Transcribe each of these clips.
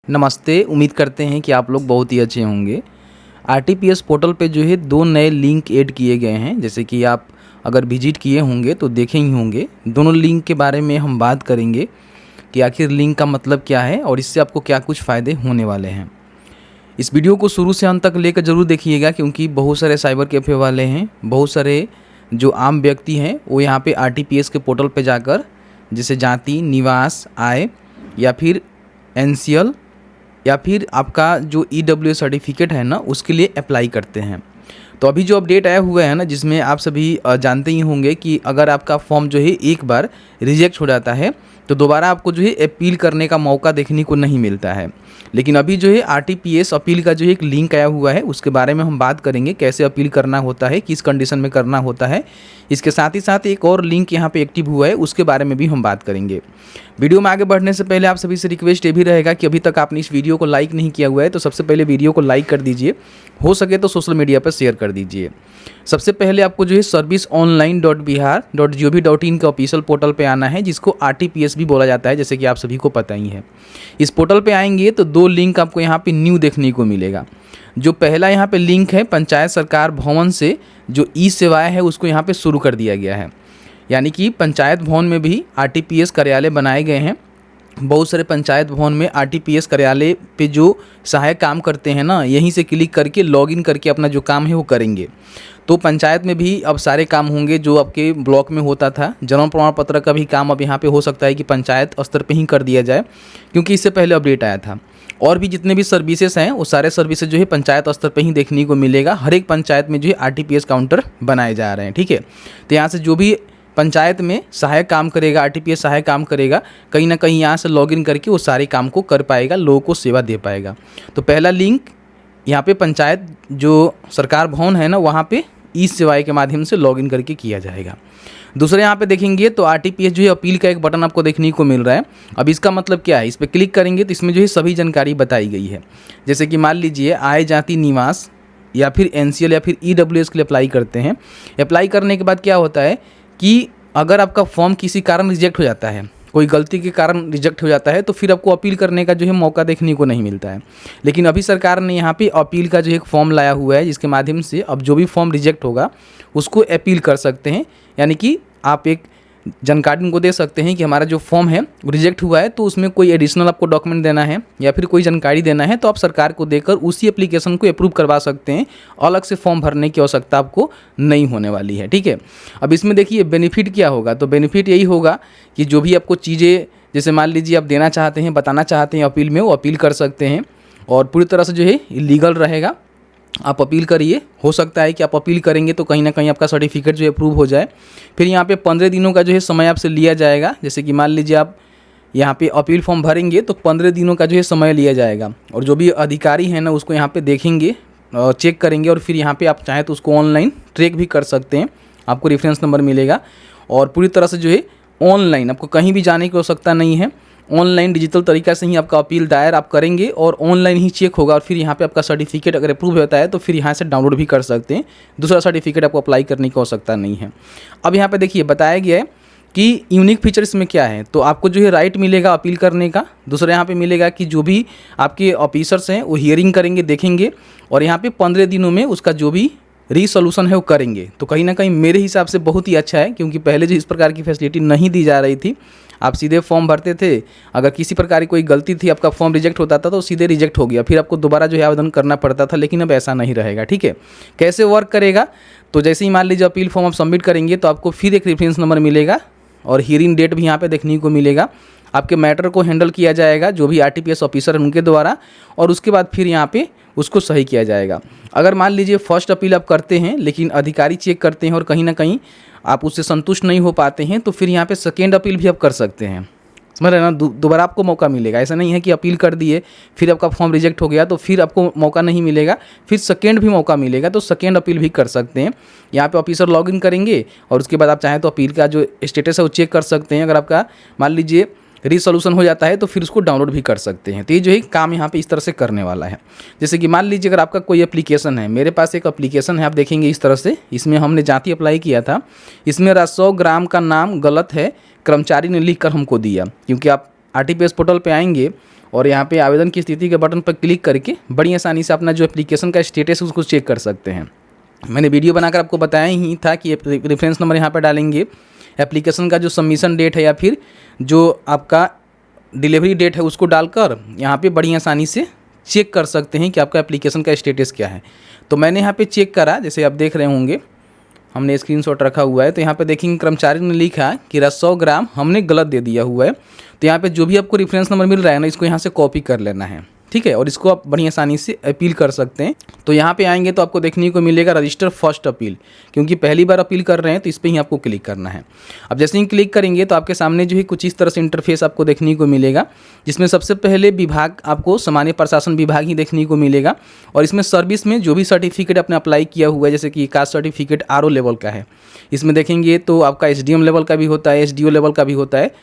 नमस्ते। उम्मीद करते हैं कि आप लोग बहुत ही अच्छे होंगे। आरटीपीएस पोर्टल पे जो है 2 नए लिंक ऐड किए गए हैं। जैसे कि आप अगर विजिट किए होंगे तो देखे ही होंगे। दोनों लिंक के बारे में हम बात करेंगे कि आखिर लिंक का मतलब क्या है और इससे आपको क्या कुछ फ़ायदे होने वाले हैं। इस वीडियो को शुरू से अंत तक लेकर ज़रूर देखिएगा, क्योंकि बहुत सारे साइबर कैफ़े वाले हैं, बहुत सारे जो आम व्यक्ति हैं वो यहाँ पे आरटीपीएस के पोर्टल पे जाकर जैसे जाति, निवास, आय या फिर एनसीएल या फिर आपका जो ईडब्ल्यूएस सर्टिफिकेट है ना, उसके लिए अप्लाई करते हैं। तो अभी जो अपडेट आया हुआ है ना, जिसमें आप सभी जानते ही होंगे कि अगर आपका फॉर्म जो है एक बार रिजेक्ट हो जाता है तो दोबारा आपको जो है अपील करने का मौका देखने को नहीं मिलता है। लेकिन अभी जो है आरटीपीएस अपील का जो एक लिंक आया हुआ है, उसके बारे में हम बात करेंगे, कैसे अपील करना होता है, किस कंडीशन में करना होता है। इसके साथ ही साथ एक और लिंक यहाँ पे एक्टिव हुआ है, उसके बारे में भी हम बात करेंगे। वीडियो में आगे बढ़ने से पहले आप सभी से रिक्वेस्ट ये भी रहेगा कि अभी तक आपने इस वीडियो को लाइक नहीं किया हुआ है तो सबसे पहले वीडियो को लाइक कर दीजिए, हो सके तो सोशल मीडिया पर शेयर कर दीजिए। सबसे पहले आपको जो है serviceonline.bihar.gov.in के ऑफिशियल पोर्टल पे आना है, जिसको आरटीपीएस भी बोला जाता है, जैसे कि आप सभी को पता ही है। इस पोर्टल पे आएंगे तो 2 लिंक आपको यहाँ पे न्यू देखने को मिलेगा। जो पहला यहाँ पे लिंक है, पंचायत सरकार भवन से जो ई सेवाएं है उसको यहाँ पे शुरू कर दिया गया है। यानी कि पंचायत भवन में भी आरटीपीएस कार्यालय बनाए गए हैं। बहुत सारे पंचायत भवन में आरटीपीएस कार्यालय पे जो सहायक काम करते हैं ना, यहीं से क्लिक करके लॉगिन करके अपना जो काम है वो करेंगे। तो पंचायत में भी अब सारे काम होंगे जो आपके ब्लॉक में होता था। जन्म प्रमाण पत्र का भी काम अब यहाँ पे हो सकता है कि पंचायत स्तर पे ही कर दिया जाए, क्योंकि इससे पहले अपडेट आया था। और भी जितने भी सर्विसेज हैं वो सारे सर्विसेज जो है पंचायत स्तर पे ही देखने को मिलेगा। हर एक पंचायत में जो है आरटीपीएस काउंटर बनाए जा रहे हैं, ठीक है। तो यहाँ से जो भी पंचायत में सहायक काम करेगा, आरटीपीएस सहायक काम करेगा, कहीं ना कहीं यहाँ से लॉगिन करके वो सारे काम को कर पाएगा, लोगों को सेवा दे पाएगा। तो पहला लिंक यहाँ पे पंचायत जो सरकार भवन है ना, वहाँ पे ई सेवाएं के माध्यम से लॉगिन करके किया जाएगा। दूसरे यहाँ पे देखेंगे तो आरटीपीएस जो है अपील का एक बटन आपको देखने को मिल रहा है। अब इसका मतलब क्या है, इस पर क्लिक करेंगे तो इसमें जो है सभी जानकारी बताई गई है। जैसे कि मान लीजिए आय, जाति, निवास या फिर एनसीएल या फिर ईडब्ल्यूएस के लिए अप्लाई करते हैं। अप्लाई करने के बाद क्या होता है कि अगर आपका फॉर्म किसी कारण रिजेक्ट हो जाता है, कोई गलती के कारण रिजेक्ट हो जाता है, तो फिर आपको अपील करने का जो है मौका देखने को नहीं मिलता है। लेकिन अभी सरकार ने यहाँ पे अपील का जो एक फॉर्म लाया हुआ है, जिसके माध्यम से अब जो भी फॉर्म रिजेक्ट होगा उसको अपील कर सकते हैं। यानी कि आप एक जानकारी उनको दे सकते हैं कि हमारा जो फॉर्म है वो रिजेक्ट हुआ है, तो उसमें कोई एडिशनल आपको डॉक्यूमेंट देना है या फिर कोई जानकारी देना है, तो आप सरकार को देकर उसी एप्लीकेशन को अप्रूव करवा सकते हैं। अलग से फॉर्म भरने की आवश्यकता आपको नहीं होने वाली है, ठीक है। अब इसमें देखिए बेनिफिट क्या होगा, तो बेनिफिट यही होगा कि जो भी आपको चीज़ें, जैसे मान लीजिए आप देना चाहते हैं, बताना चाहते हैं अपील में, वो अपील कर सकते हैं और पूरी तरह से जो है लीगल रहेगा। आप अपील करिए, हो सकता है कि आप अपील करेंगे तो कहीं ना कहीं आपका सर्टिफिकेट जो है अप्रूव हो जाए। फिर यहाँ पे 15 दिनों का जो है समय आपसे लिया जाएगा। जैसे कि मान लीजिए आप यहाँ पे अपील फॉर्म भरेंगे तो 15 दिनों का जो है समय लिया जाएगा, और जो भी अधिकारी हैं ना उसको यहाँ पे देखेंगे और चेक करेंगे, और फिर यहाँ पे आप चाहें तो उसको ऑनलाइन ट्रैक भी कर सकते हैं। आपको रेफरेंस नंबर मिलेगा और पूरी तरह से जो है ऑनलाइन, आपको कहीं भी जाने की आवश्यकता नहीं है। ऑनलाइन डिजिटल तरीका से ही आपका अपील दायर आप करेंगे और ऑनलाइन ही चेक होगा, और फिर यहाँ पे आपका सर्टिफिकेट अगर अप्रूव होता है तो फिर यहाँ से डाउनलोड भी कर सकते हैं। दूसरा सर्टिफिकेट आपको अप्लाई करने की आवश्यकता नहीं है। अब यहाँ पे देखिए बताया गया है कि यूनिक फीचर इसमें क्या है, तो आपको जो है राइट मिलेगा अपील करने का। दूसरा यहाँ पे मिलेगा कि जो भी आपके ऑफिसर्स हैं वो हियरिंग करेंगे, देखेंगे, और यहाँ पे 15 दिनों में उसका जो भी रीसोल्यूशन है वो करेंगे। तो कहीं ना कहीं मेरे हिसाब से बहुत ही अच्छा है, क्योंकि पहले जो इस प्रकार की फैसिलिटी नहीं दी जा रही थी। आप सीधे फॉर्म भरते थे, अगर किसी प्रकार की कोई गलती थी, आपका फॉर्म रिजेक्ट होता था तो सीधे रिजेक्ट हो गया, फिर आपको दोबारा जो है आवेदन करना पड़ता था। लेकिन अब ऐसा नहीं रहेगा, ठीक है। कैसे वर्क करेगा, तो जैसे ही मान लीजिए अपील फॉर्म आप सबमिट करेंगे तो आपको फिर एक रेफरेंस नंबर मिलेगा और हियरिंग डेट भी यहाँ पे देखने को मिलेगा। आपके मैटर को हैंडल किया जाएगा जो भी आरटीपीएस ऑफिसर है उनके द्वारा, और उसके बाद फिर यहाँ पे उसको सही किया जाएगा। अगर मान लीजिए फर्स्ट अपील आप करते हैं लेकिन अधिकारी चेक करते हैं और कहीं ना कहीं आप उससे संतुष्ट नहीं हो पाते हैं, तो फिर यहाँ पे सेकेंड अपील भी आप कर सकते हैं। समझ रहे हैं ना, दोबारा आपको मौका मिलेगा। ऐसा नहीं है कि अपील कर दिए फिर आपका फॉर्म रिजेक्ट हो गया तो फिर आपको मौका नहीं मिलेगा, फिर सेकेंड भी मौका मिलेगा, तो सेकेंड अपील भी कर सकते हैं। यहाँ पे ऑफिसर लॉगिन करेंगे और उसके बाद आप चाहें तो अपील का जो स्टेटस है वो चेक कर सकते हैं। अगर आपका मान लीजिए रीसोल्यूशन हो जाता है तो फिर उसको डाउनलोड भी कर सकते हैं। तो ये जो है काम यहाँ पे इस तरह से करने वाला है। जैसे कि मान लीजिए अगर आपका कोई एप्लीकेशन है, मेरे पास एक एप्लीकेशन है, आप देखेंगे इस तरह से, इसमें हमने जाति अप्लाई किया था। इसमें 100 ग्राम का नाम गलत है, कर्मचारी ने लिख कर हमको दिया। क्योंकि आप आरटीपीएस पोर्टल पे आएंगे और यहाँ पे आवेदन की स्थिति के बटन पर क्लिक करके बड़ी आसानी से अपना जो एप्लीकेशन का स्टेटस है उसको चेक कर सकते हैं। मैंने वीडियो बनाकर आपको बताया ही था कि रेफरेंस नंबर यहाँ पर डालेंगे, एप्लीकेशन का जो सबमिशन डेट है या फिर जो आपका डिलीवरी डेट है उसको डालकर यहाँ पे बड़ी आसानी से चेक कर सकते हैं कि आपका एप्लीकेशन का स्टेटस क्या है। तो मैंने यहाँ पे चेक करा, जैसे आप देख रहे होंगे हमने स्क्रीनशॉट रखा हुआ है। तो यहाँ पे देखेंगे कर्मचारी ने लिखा कि 100 ग्राम हमने गलत दे दिया हुआ है। तो यहाँ पे जो भी आपको रेफरेंस नंबर मिल रहा है ना, इसको यहाँ से कॉपी कर लेना है, ठीक है, और इसको आप बड़ी आसानी से अपील कर सकते हैं। तो यहाँ पे आएंगे तो आपको देखने को मिलेगा रजिस्टर फर्स्ट अपील, क्योंकि पहली बार अपील कर रहे हैं तो इस पर ही आपको क्लिक करना है। अब जैसे ही क्लिक करेंगे तो आपके सामने जो है कुछ इस तरह से इंटरफेस आपको देखने को मिलेगा, जिसमें सबसे पहले विभाग आपको सामान्य प्रशासन विभाग ही देखने को मिलेगा। और इसमें सर्विस में जो भी सर्टिफिकेट आपने अप्लाई किया हुआ है, जैसे कि कास्ट सर्टिफिकेट RO लेवल का है, इसमें देखेंगे तो आपका SDM लेवल का भी होता है, SDO लेवल का भी होता है,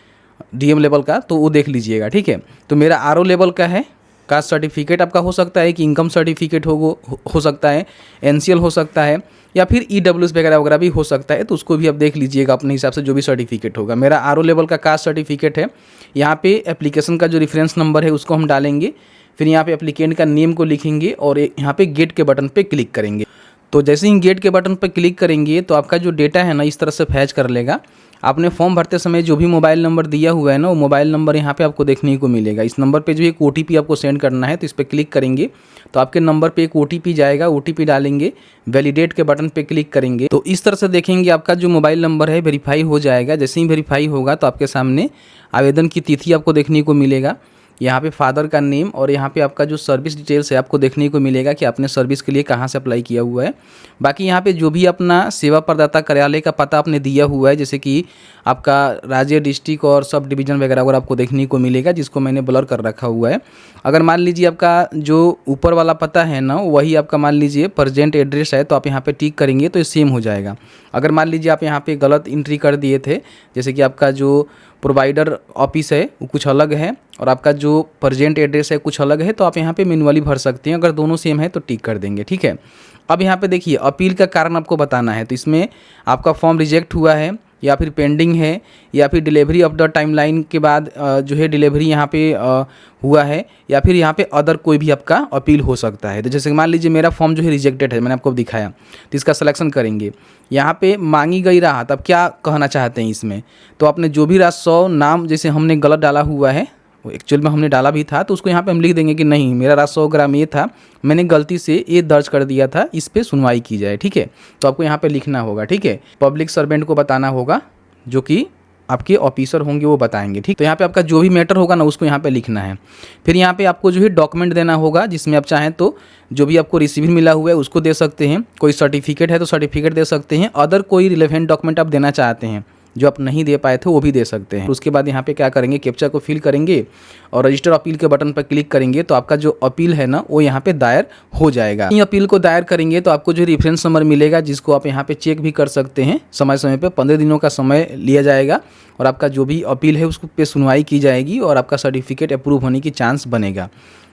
DM लेवल का, तो वो देख लीजिएगा, ठीक है। तो मेरा RO लेवल का है। कास्ट सर्टिफिकेट आपका हो सकता है कि इनकम सर्टिफिकेट हो सकता है, NCL हो सकता है, या फिर EWS वगैरह वगैरह भी हो सकता है। तो उसको भी आप देख लीजिएगा अपने हिसाब से जो भी सर्टिफिकेट होगा। मेरा RO लेवल का कास्ट सर्टिफिकेट है। यहाँ पे एप्लीकेशन का जो रेफरेंस नंबर है उसको हम डालेंगे, फिर यहाँ पे एप्लीकेंट का नेम को लिखेंगे और यहाँ पे गेट के बटन पे क्लिक करेंगे। तो जैसे ही गेट के बटन पर क्लिक करेंगे तो आपका जो डेटा है ना इस तरह से फैच कर लेगा। आपने फॉर्म भरते समय जो भी मोबाइल नंबर दिया हुआ है ना, वो मोबाइल नंबर यहाँ पे आपको देखने को मिलेगा। इस नंबर पे जो एक OTP आपको सेंड करना है, तो इस पर क्लिक करेंगे तो आपके नंबर पे एक OTP जाएगा, OTP डालेंगे, वैलिडेट के बटन पे क्लिक करेंगे। तो इस तरह से देखेंगे आपका जो मोबाइल नंबर है वेरीफाई हो जाएगा। जैसे ही वेरीफाई होगा तो आपके सामने आवेदन की तिथि आपको देखने को मिलेगा, यहाँ पे फादर का नेम और यहाँ पे आपका जो सर्विस डिटेल्स है आपको देखने को मिलेगा कि आपने सर्विस के लिए कहाँ से अप्लाई किया हुआ है। बाकी यहाँ पे जो भी अपना सेवा प्रदाता कार्यालय का पता आपने दिया हुआ है, जैसे कि आपका राज्य, डिस्ट्रिक्ट और सब डिवीज़न वगैरह वगैरह आपको देखने को मिलेगा, जिसको मैंने ब्लर कर रखा हुआ है। अगर मान लीजिए आपका जो ऊपर वाला पता है ना वही आपका मान लीजिए प्रेजेंट एड्रेस है, तो आप यहाँ पर टिक करेंगे तो ये सेम हो जाएगा। अगर मान लीजिए आप यहाँ पर गलत एंट्री कर दिए थे, जैसे कि आपका जो प्रोवाइडर ऑफिस है वो कुछ अलग है और आपका जो प्रेजेंट एड्रेस है कुछ अलग है, तो आप यहाँ पे मैन्युअली भर सकते हैं। अगर दोनों सेम है तो टिक कर देंगे, ठीक है। अब यहाँ पे देखिए अपील का कारण आपको बताना है। तो इसमें आपका फॉर्म रिजेक्ट हुआ है या फिर पेंडिंग है या फिर डिलीवरी ऑफ द टाइमलाइन के बाद जो है डिलीवरी यहाँ पे हुआ है, या फिर यहाँ पे अदर कोई भी आपका अपील हो सकता है। तो जैसे मान लीजिए मेरा फॉर्म जो है रिजेक्टेड है, मैंने आपको दिखाया, तो इसका सिलेक्शन करेंगे। यहाँ पे मांगी गई राहत, अब क्या कहना चाहते हैं इसमें, तो आपने जो भी 100 नाम जैसे हमने गलत डाला हुआ है, एक्चुअल में हमने डाला भी था, तो उसको यहाँ पे हम लिख देंगे कि नहीं मेरा 100 ग्राम ये था, मैंने गलती से ये दर्ज कर दिया था, इस पे सुनवाई की जाए, ठीक है। तो आपको यहाँ पे लिखना होगा, ठीक है। पब्लिक सर्वेंट को बताना होगा, जो कि आपके ऑफिसर होंगे वो बताएंगे, ठीक। तो यहाँ पे आपका जो भी मैटर होगा ना उसको यहाँ पे लिखना है। फिर यहाँ पे आपको जो है डॉक्यूमेंट देना होगा, जिसमें आप चाहें तो जो भी आपको रिसीवर मिला हुआ है उसको दे सकते हैं, कोई सर्टिफिकेट है तो सर्टिफिकेट दे सकते हैं, अदर कोई रिलेवेंट डॉक्यूमेंट आप देना चाहते हैं जो आप नहीं दे पाए थे वो भी दे सकते हैं। उसके बाद यहाँ पे क्या करेंगे, कैप्चा को फिल करेंगे और रजिस्टर अपील के बटन पर क्लिक करेंगे तो आपका जो अपील है ना वो यहाँ पे दायर हो जाएगा। ये अपील को दायर करेंगे तो आपको जो रेफरेंस नंबर मिलेगा, जिसको आप यहाँ पे चेक भी कर सकते हैं। समय समय पे 15 दिनों का समय लिया जाएगा और आपका जो भी अपील है उसको पे सुनवाई की जाएगी और आपका सर्टिफिकेट अप्रूव होने की चांस बनेगा।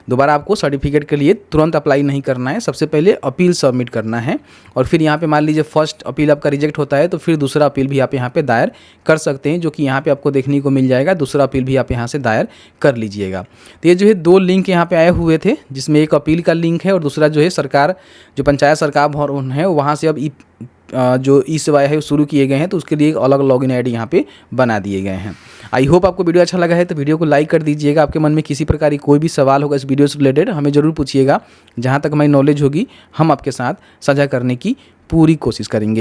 दोबारा आपको सर्टिफिकेट के लिए तुरंत अप्लाई नहीं करना है, सबसे पहले अपील सबमिट करना है और फिर यहाँ पे मान लीजिए फर्स्ट अपील आपका रिजेक्ट होता है तो फिर दूसरा अपील भी आप यहाँ पे दायर कर सकते हैं, जो कि यहाँ पे आपको देखने को मिल जाएगा। दूसरा अपील भी आप यहाँ से दायर कर लीजिएगा। तो ये जो है 2 लिंक यहाँ पे आए हुए थे, जिसमें एक अपील का लिंक है और दूसरा जो है सरकार जो पंचायत सरकार भवन है वहाँ से अब जो ई सेवा है शुरू किए गए हैं, तो उसके लिए एक अलग लॉगिन आईडी यहाँ पे बना दिए गए हैं। आई होप आपको वीडियो अच्छा लगा है तो वीडियो को लाइक कर दीजिएगा। आपके मन में किसी प्रकार की कोई भी सवाल होगा इस वीडियो से रिलेटेड हमें ज़रूर पूछिएगा, जहाँ तक हमारी नॉलेज होगी हम आपके साथ साझा करने की पूरी कोशिश करेंगे।